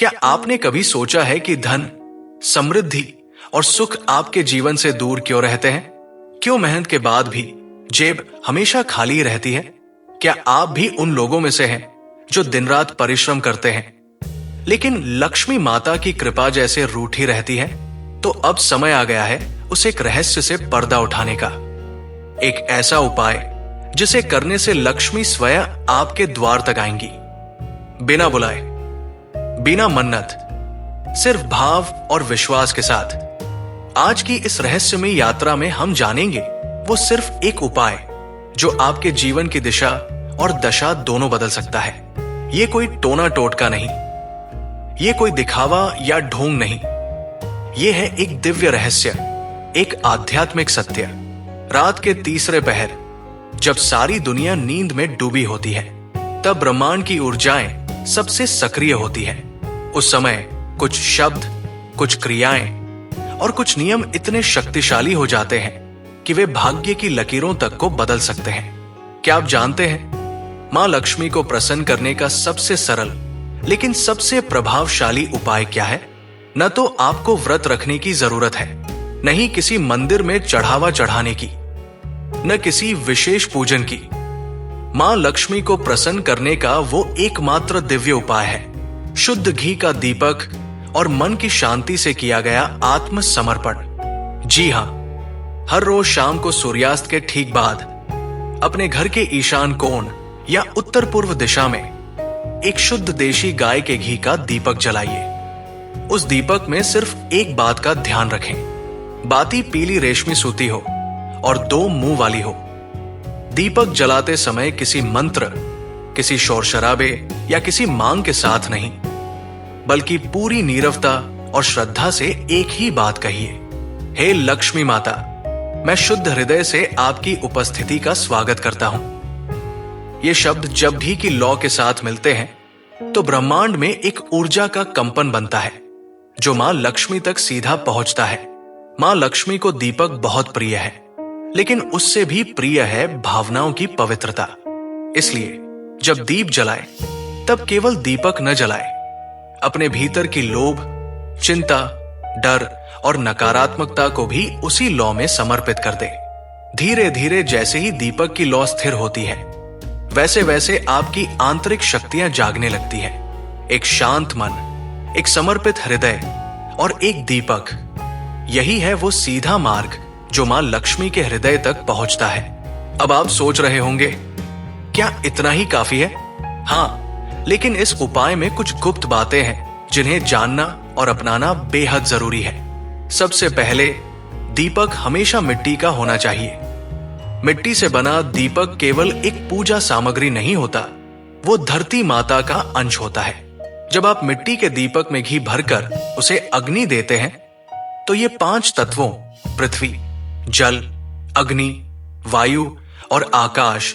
क्या आपने कभी सोचा है कि धन, समृद्धि और सुख आपके जीवन से दूर क्यों रहते हैं? क्यों मेहनत के बाद भी जेब हमेशा खाली रहती है? क्या आप भी उन लोगों में से हैं जो दिन रात परिश्रम करते हैं लेकिन लक्ष्मी माता की कृपा जैसे रूठी रहती है? तो अब समय आ गया है उस एक रहस्य से पर्दा उठाने का। एक ऐसा उपाय जिसे करने से लक्ष्मी स्वयं आपके द्वार तक आएंगी, बिना बुलाए, बिना मन्नत, सिर्फ भाव और विश्वास के साथ। आज की इस रहस्यमय यात्रा में हम जानेंगे वो सिर्फ एक उपाय जो आपके जीवन की दिशा और दशा दोनों बदल सकता है। ये कोई टोना टोटका नहीं, ये कोई दिखावा या ढोंग नहीं, ये है एक दिव्य रहस्य, एक आध्यात्मिक सत्य। रात के तीसरे पहर, जब सारी दुनिया नींद में डूबी होती है, तब ब्रह्मांड की ऊर्जाएं सबसे सक्रिय होती है। उस समय कुछ शब्द, कुछ क्रियाएं और कुछ नियम इतने शक्तिशाली हो जाते हैं कि वे भाग्य की लकीरों तक को बदल सकते हैं। क्या आप जानते हैं, मां लक्ष्मी को प्रसन्न करने का सबसे सरल लेकिन सबसे प्रभावशाली उपाय क्या है? न तो आपको व्रत रखने की जरूरत है, न ही किसी मंदिर में चढ़ावा चढ़ाने की, न किसी विशेष पूजन की। मां लक्ष्मी को प्रसन्न करने का वो एकमात्र दिव्य उपाय है शुद्ध घी का दीपक और मन की शांति से किया गया आत्मसमर्पण। जी हां, हर रोज शाम को सूर्यास्त के ठीक बाद अपने घर के ईशान कोण या उत्तर पूर्व दिशा में एक शुद्ध देशी गाय के घी का दीपक जलाइए। उस दीपक में सिर्फ एक बात का ध्यान रखें, बाती पीली रेशमी सूती हो और 2 मुंह वाली हो। दीपक जलाते समय किसी मंत्र, किसी शोर शराबे या किसी मांग के साथ नहीं, बल्कि पूरी नीरवता और श्रद्धा से एक ही बात कहिए, हे लक्ष्मी माता, मैं शुद्ध हृदय से आपकी उपस्थिति का स्वागत करता हूं। ये शब्द जब भी की लौ के साथ मिलते हैं तो ब्रह्मांड में एक ऊर्जा का कंपन बनता है जो मां लक्ष्मी तक सीधा पहुंचता है। मां लक्ष्मी को दीपक बहुत प्रिय है, लेकिन उससे भी प्रिय है भावनाओं की पवित्रता। इसलिए जब दीप जलाए तब केवल दीपक न जलाए, अपने भीतर की लोभ, चिंता, डर और नकारात्मकता को भी उसी लौ में समर्पित कर दे। धीरे धीरे जैसे ही दीपक की लौ स्थिर होती है, वैसे वैसे आपकी आंतरिक शक्तियां जागने लगती है। एक शांत मन, एक समर्पित हृदय और एक दीपक, यही है वो सीधा मार्ग जो मां लक्ष्मी के हृदय तक पहुंचता है। अब आप सोच रहे होंगे, क्या इतना ही काफी है? हाँ, लेकिन इस उपाय में कुछ गुप्त बातें हैं जिन्हें जानना और अपनाना बेहद जरूरी है। सबसे पहले, दीपक हमेशा मिट्टी का होना चाहिए। मिट्टी से बना दीपक केवल एक पूजा सामग्री नहीं होता, वो धरती माता का अंश होता है। जब आप मिट्टी के दीपक में घी भरकर उसे अग्नि देते हैं तो ये 5 तत्वों पृथ्वी, जल, अग्नि, वायु और आकाश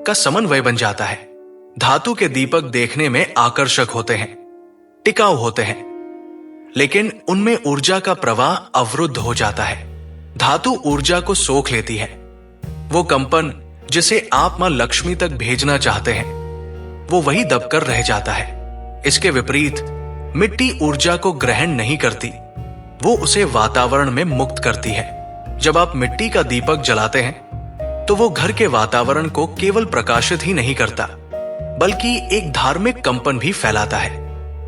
का समन्वय बन जाता है। धातु के दीपक देखने में आकर्षक होते हैं, टिकाऊ होते हैं, लेकिन उनमें ऊर्जा का प्रवाह अवरुद्ध हो जाता है। धातु ऊर्जा को सोख लेती है। वो कंपन जिसे आप मां लक्ष्मी तक भेजना चाहते हैं, वो वही दबकर रह जाता है। इसके विपरीत मिट्टी ऊर्जा को ग्रहण नहीं करती, वो उसे वातावरण में मुक्त करती है। जब आप मिट्टी का दीपक जलाते हैं तो वो घर के वातावरण को केवल प्रकाशित ही नहीं करता, बल्कि एक धार्मिक कंपन भी फैलाता है।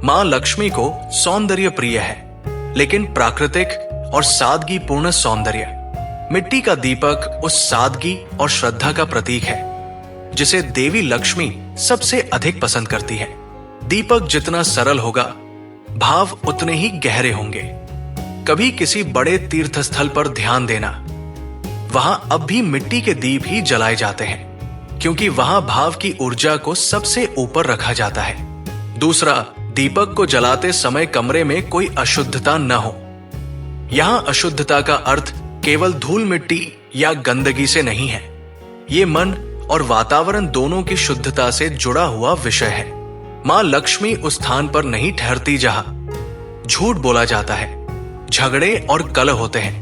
मां लक्ष्मी को सौंदर्य प्रिय है, लेकिन प्राकृतिक और सादगीपूर्ण सौंदर्य। मिट्टी का दीपक उस सादगी और श्रद्धा का प्रतीक है जिसे देवी लक्ष्मी सबसे अधिक पसंद करती है। दीपक जितना सरल होगा, भाव उतने ही गहरे होंगे। कभी किसी बड़े तीर्थ स्थल पर ध्यान देना, वहां अब भी मिट्टी के दीप ही जलाए जाते हैं, क्योंकि वहां भाव की ऊर्जा को सबसे ऊपर रखा जाता है। दूसरा, दीपक को जलाते समय कमरे में कोई अशुद्धता न हो। यहां अशुद्धता का अर्थ केवल धूल मिट्टी या गंदगी से नहीं है, ये मन और वातावरण दोनों की शुद्धता से जुड़ा हुआ विषय है। मां लक्ष्मी उस स्थान पर नहीं ठहरती जहां झूठ बोला जाता है, झगड़े और कलह होते हैं,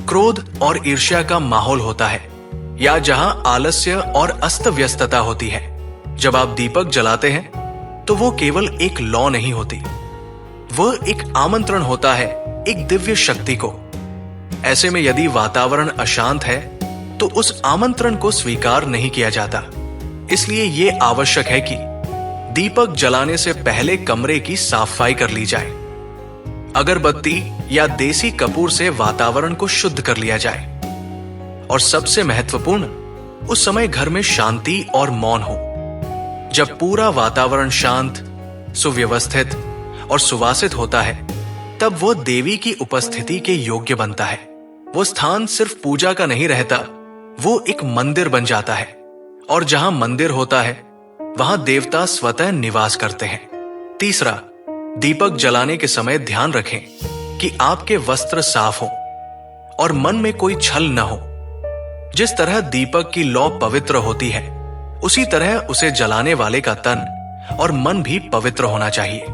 क्रोध और ईर्ष्या का माहौल होता है, या जहां आलस्य और अस्त व्यस्तता होती है। जब आप दीपक जलाते हैं तो वो केवल एक लौ नहीं होती, वह एक आमंत्रण होता है एक दिव्य शक्ति को। ऐसे में यदि वातावरण अशांत है तो उस आमंत्रण को स्वीकार नहीं किया जाता। इसलिए यह आवश्यक है कि दीपक जलाने से पहले कमरे की साफाई कर ली जाए। अगरबत्ती या देसी कपूर से वातावरण को शुद्ध कर लिया जाए। और सबसे महत्वपूर्ण, उस समय घर में शांति और मौन हो। जब पूरा वातावरण शांत, सुव्यवस्थित और सुवासित होता है, तब वो देवी की उपस्थिति के योग्य बनता है। वो स्थान सिर्फ पूजा का नहीं रहता, वो एक मंदिर बन जाता है। और जहां मंदिर होता है वहां देवता स्वतः निवास करते हैं। तीसरा, दीपक जलाने के समय ध्यान रखें कि आपके वस्त्र साफ हों और मन में कोई छल न हो। जिस तरह दीपक की लौ पवित्र होती है, उसी तरह उसे जलाने वाले का तन और मन भी पवित्र होना चाहिए।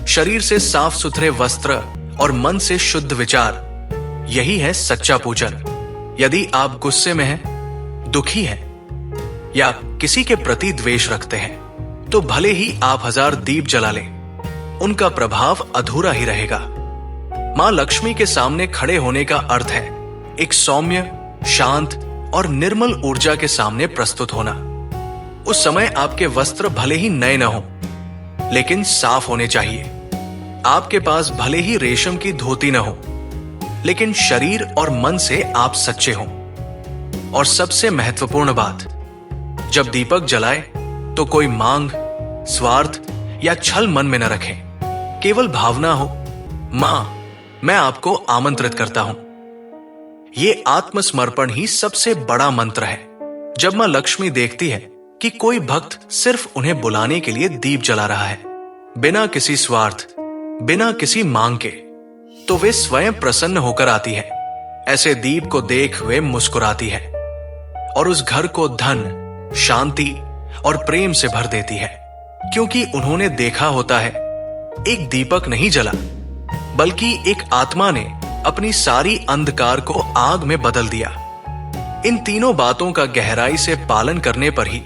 शरीर से साफ सुथरे वस्त्र और मन से शुद्ध विचार, यही है सच्चा पूजन। यदि आप गुस्से में हैं, दुखी हैं या किसी के प्रति द्वेष रखते हैं, तो भले ही आप 1000 दीप जला लें, उनका प्रभाव अधूरा ही रहेगा। मां लक्ष्मी के सामने खड़े होने का अर्थ है एक सौम्य, शांत और निर्मल ऊर्जा के सामने प्रस्तुत होना। उस समय आपके वस्त्र भले ही नए न हो, लेकिन साफ होने चाहिए। आपके पास भले ही रेशम की धोती न हो, लेकिन शरीर और मन से आप सच्चे हों। और सबसे महत्वपूर्ण बात, जब दीपक जलाए तो कोई मांग, स्वार्थ या छल मन में न रखें। केवल भावना हो, मां, मैं आपको आमंत्रित करता हूं। ये आत्मसमर्पण ही सबसे बड़ा मंत्र है। जब मां लक्ष्मी देखती है कि कोई भक्त सिर्फ उन्हें बुलाने के लिए दीप जला रहा है, बिना किसी स्वार्थ, बिना किसी मांग के, तो वे स्वयं प्रसन्न होकर आती है। ऐसे दीप को देख वे मुस्कुराती है और उस घर को धन, शांति और प्रेम से भर देती है, क्योंकि उन्होंने देखा होता है एक दीपक नहीं जला, बल्कि एक आत्मा ने अपनी सारी अंधकार को आग में बदल दिया। इन तीनों बातों का गहराई से पालन करने पर ही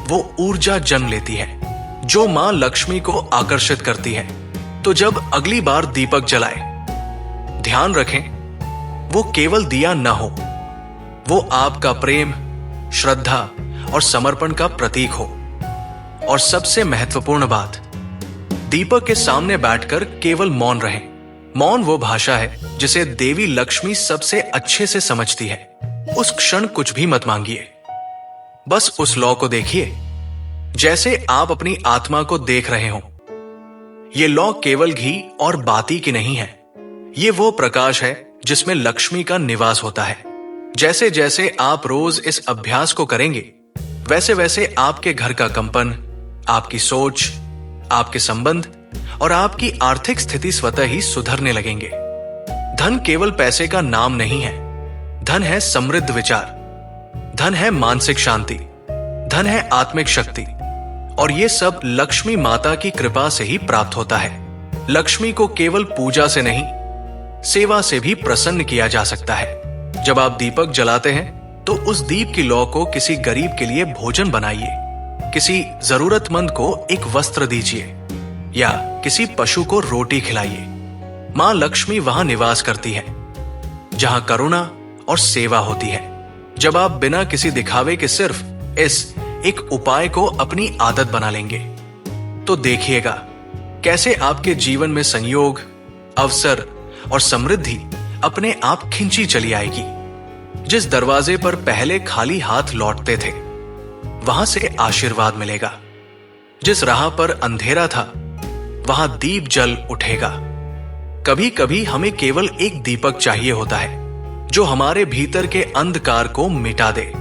वो ऊर्जा जन्म लेती है जो मां लक्ष्मी को आकर्षित करती है। तो जब अगली बार दीपक जलाए, ध्यान रखें वो केवल दिया न हो, वो आपका प्रेम, श्रद्धा और समर्पण का प्रतीक हो। और सबसे महत्वपूर्ण बात, दीपक के सामने बैठकर केवल मौन रहें। मौन वो भाषा है जिसे देवी लक्ष्मी सबसे अच्छे से समझती है। उस क्षण कुछ भी मत मांगिए, बस उस लौ को देखिए जैसे आप अपनी आत्मा को देख रहे हो। ये लौ केवल घी और बाती की नहीं है, ये वो प्रकाश है जिसमें लक्ष्मी का निवास होता है। जैसे जैसे आप रोज इस अभ्यास को करेंगे, वैसे वैसे आपके घर का कंपन, आपकी सोच, आपके संबंध और आपकी आर्थिक स्थिति स्वतः ही सुधरने लगेंगे। धन केवल पैसे का नाम नहीं है, धन है समृद्ध विचार, धन है मानसिक शांति, धन है आत्मिक शक्ति। और ये सब लक्ष्मी माता की कृपा से ही प्राप्त होता है। लक्ष्मी को केवल पूजा से नहीं, सेवा से भी प्रसन्न किया जा सकता है। जब आप दीपक जलाते हैं तो उस दीप की लौ को किसी गरीब के लिए भोजन बनाइए, किसी जरूरतमंद को एक वस्त्र दीजिए या किसी पशु को रोटी खिलाइए। मां लक्ष्मी वहां निवास करती है जहां करुणा और सेवा होती है। जब आप बिना किसी दिखावे के सिर्फ इस एक उपाय को अपनी आदत बना लेंगे, तो देखिएगा कैसे आपके जीवन में संयोग, अवसर और समृद्धि अपने आप खिंची चली आएगी। जिस दरवाजे पर पहले खाली हाथ लौटते थे, वहां से आशीर्वाद मिलेगा। जिस राह पर अंधेरा था, वहां दीप जल उठेगा। कभी कभी हमें केवल एक दीपक चाहिए होता है जो हमारे भीतर के अंधकार को मिटा दे।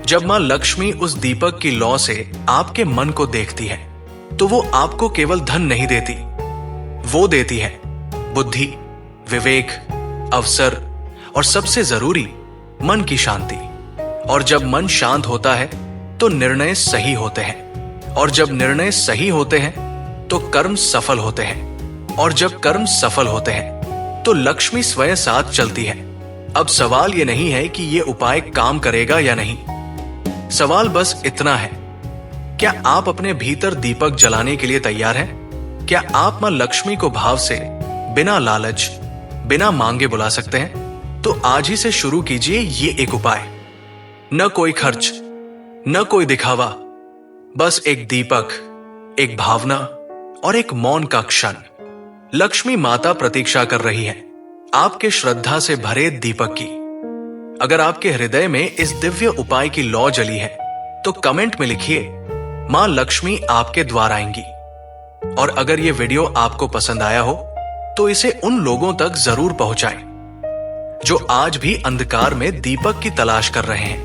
जब मां लक्ष्मी उस दीपक की लौ से आपके मन को देखती है, तो वो आपको केवल धन नहीं देती, वो देती है बुद्धि, विवेक, अवसर और सबसे जरूरी मन की शांति। और जब मन शांत होता है तो निर्णय सही होते हैं, और जब निर्णय सही होते हैं तो कर्म सफल होते हैं, और जब कर्म सफल होते हैं तो लक्ष्मी स्वयं साथ चलती है। अब सवाल यह नहीं है कि यह उपाय काम करेगा या नहीं, सवाल बस इतना है, क्या आप अपने भीतर दीपक जलाने के लिए तैयार हैं? क्या आप मां लक्ष्मी को भाव से, बिना लालच, बिना मांगे बुला सकते हैं? तो आज ही से शुरू कीजिए ये एक उपाय। न कोई खर्च, न कोई दिखावा, बस एक दीपक, एक भावना और एक मौन का क्षण। लक्ष्मी माता प्रतीक्षा कर रही है आपके श्रद्धा से भरे दीपक की। अगर आपके हृदय में इस दिव्य उपाय की लौ जली है तो कमेंट में लिखिए, मां लक्ष्मी आपके द्वार आएंगी। और अगर यह वीडियो आपको पसंद आया हो तो इसे उन लोगों तक जरूर पहुंचाएं जो आज भी अंधकार में दीपक की तलाश कर रहे हैं।